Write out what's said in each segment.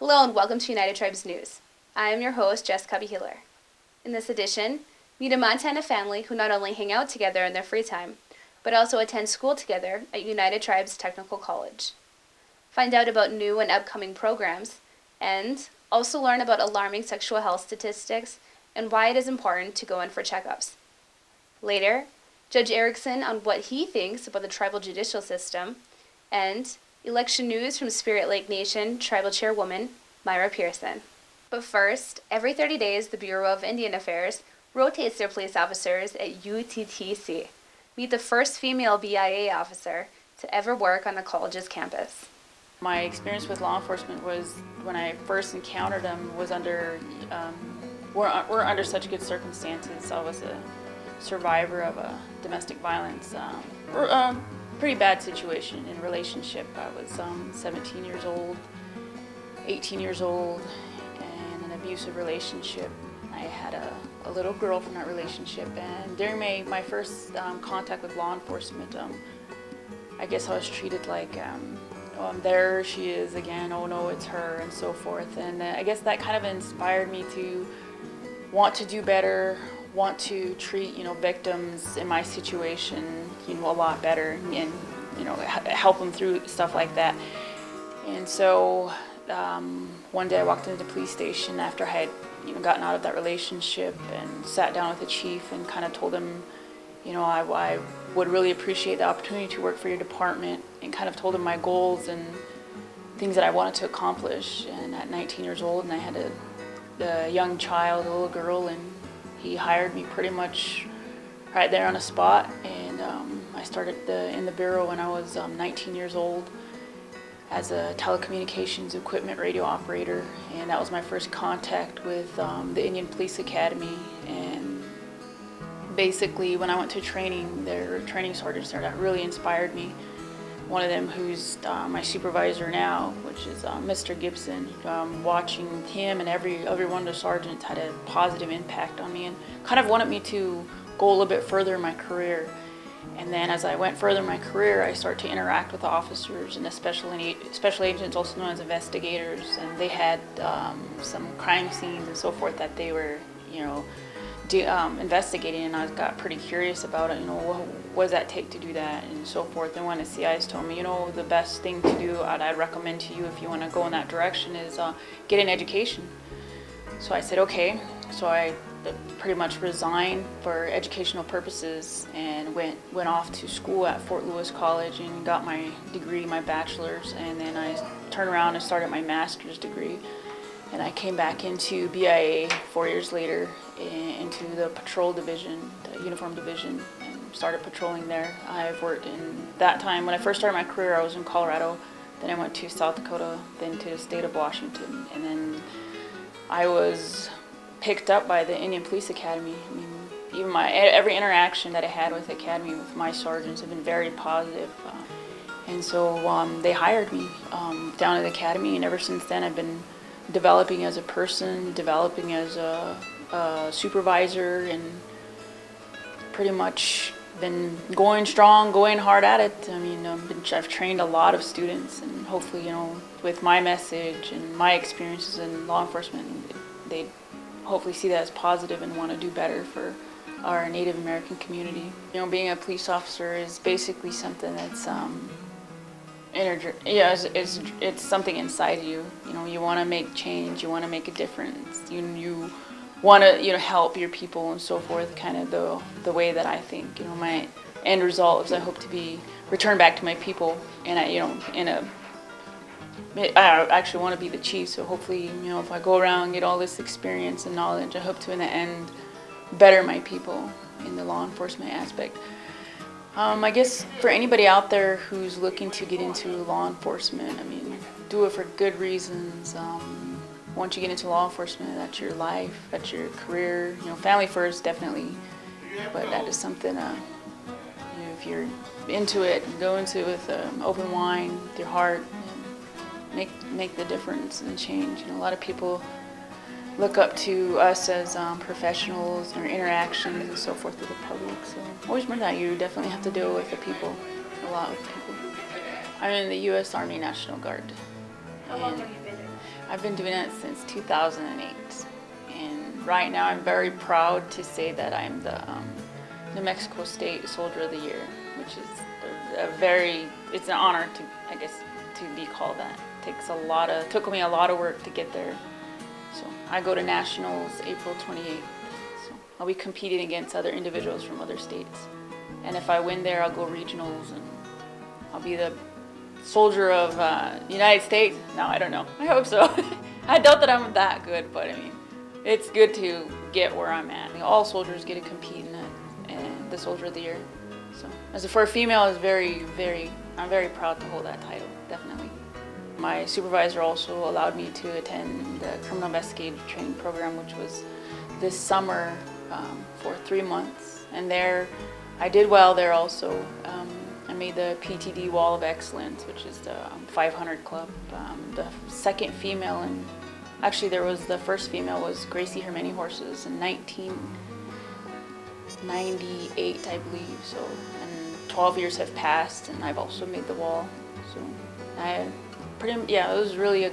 Hello and welcome to United Tribes News. I am your host, Jess Cubby-Healer. In this edition, meet a Montana family who not only hang out together in their free time, but also attend school together at United Tribes Technical College. Find out about new and upcoming programs, and also learn about alarming sexual health statistics and why it is important to go in for checkups. Later, Judge Erickson on what he thinks about the tribal judicial system, and election news from Spirit Lake Nation Tribal Chairwoman Myra Pearson. But first, every 30 days, the Bureau of Indian Affairs rotates their police officers at UTTC. Meet the first female BIA officer to ever work on the college's campus. My experience with law enforcement was, when I first encountered them, was under, we're under such good circumstances. I was a survivor of a domestic violence, pretty bad situation in relationship. I was 17 years old, 18 years old, and an abusive relationship. I had a little girl from that relationship, and during my first contact with law enforcement, I guess I was treated like, there she is again, oh no, it's her, and so forth. And I guess that kind of inspired me to want to do better, want to treat, victims in my situation, a lot better, and, help them through stuff like that. And so one day I walked into the police station after I had, gotten out of that relationship, and sat down with the chief and kind of told him, I would really appreciate the opportunity to work for your department, and kind of told him my goals and things that I wanted to accomplish. And at 19 years old, and I had a young child, a little girl, and he hired me pretty much right there on the spot. And I started in the Bureau when I was 19 years old as a telecommunications equipment radio operator, and that was my first contact with the Indian Police Academy. And basically, when I went to training, their training sergeants there, that really inspired me. One of them, who's my supervisor now, which is Mr. Gibson, watching him and every one of the sergeants had a positive impact on me, and kind of wanted me to go a little bit further in my career. And then as I went further in my career, I started to interact with officers and the special agents, also known as investigators, and they had some crime scenes and so forth that they were, investigating, and I got pretty curious about it. What does that take to do that, and so forth. And when the CIs told me, the best thing to do, I'd recommend to you if you want to go in that direction, is get an education. So I said okay. So I pretty much resigned for educational purposes and went off to school at Fort Lewis College and got my degree, my bachelor's, and then I turned around and started my master's degree. And I came back into BIA 4 years later, into the patrol division, the uniform division, and started patrolling there. I've worked in that time. When I first started my career, I was in Colorado, then I went to South Dakota, then to the state of Washington, and then I was picked up by the Indian Police Academy. I mean, even every interaction that I had with the academy with my sergeants have been very positive. And so they hired me down at the academy, and ever since then I've been developing as a person, developing as a supervisor, and pretty much been going strong, going hard at it. I mean, I've trained a lot of students, and hopefully, with my message and my experiences in law enforcement, they hopefully see that as positive and want to do better for our Native American community. Being a police officer is basically something that's it's something inside you. You want to make change, you want to make a difference, you want to help your people and so forth. Kind of the way that I think. My end result is I hope to be returned back to my people, and I actually want to be the chief. So hopefully, if I go around and get all this experience and knowledge, I hope to in the end better my people in the law enforcement aspect. I guess for anybody out there who's looking to get into law enforcement, I mean, do it for good reasons. Once you get into law enforcement, that's your life, that's your career. Family first, definitely, but that is something, if you're into it, go into it with an open mind, with your heart, make the difference and change. A lot of people look up to us as professionals, or interactions and so forth with the public. So always remember that you definitely have to deal with the people, a lot with people. I'm in the U.S. Army National Guard. How long have you been doing I've been doing it since 2008. And right now I'm very proud to say that I'm the New Mexico State Soldier of the Year, which is it's an honor to, I guess, to be called that. Took me a lot of work to get there. So I go to nationals April 28th. So I'll be competing against other individuals from other states. And if I win there, I'll go regionals and I'll be the soldier of United States. No, I don't know. I hope so. I doubt that I'm that good, but I mean, it's good to get where I'm at. All soldiers get to compete in the Soldier of the Year. So for a female, I'm very proud to hold that title, definitely. My supervisor also allowed me to attend the criminal investigative training program, which was this summer for 3 months. And there, I did well there also. I made the PTD Wall of Excellence, which is the 500 club. The second female, and actually the first female was Gracie Hermany Horses in 1998, I believe. So, and 12 years have passed, and I've also made the wall. So, it was really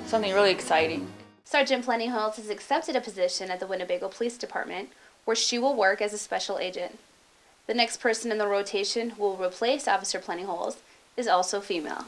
something really exciting. Sergeant Plenty Holes has accepted a position at the Winnebago Police Department, where she will work as a special agent. The next person in the rotation who will replace Officer Plenty Holes is also female.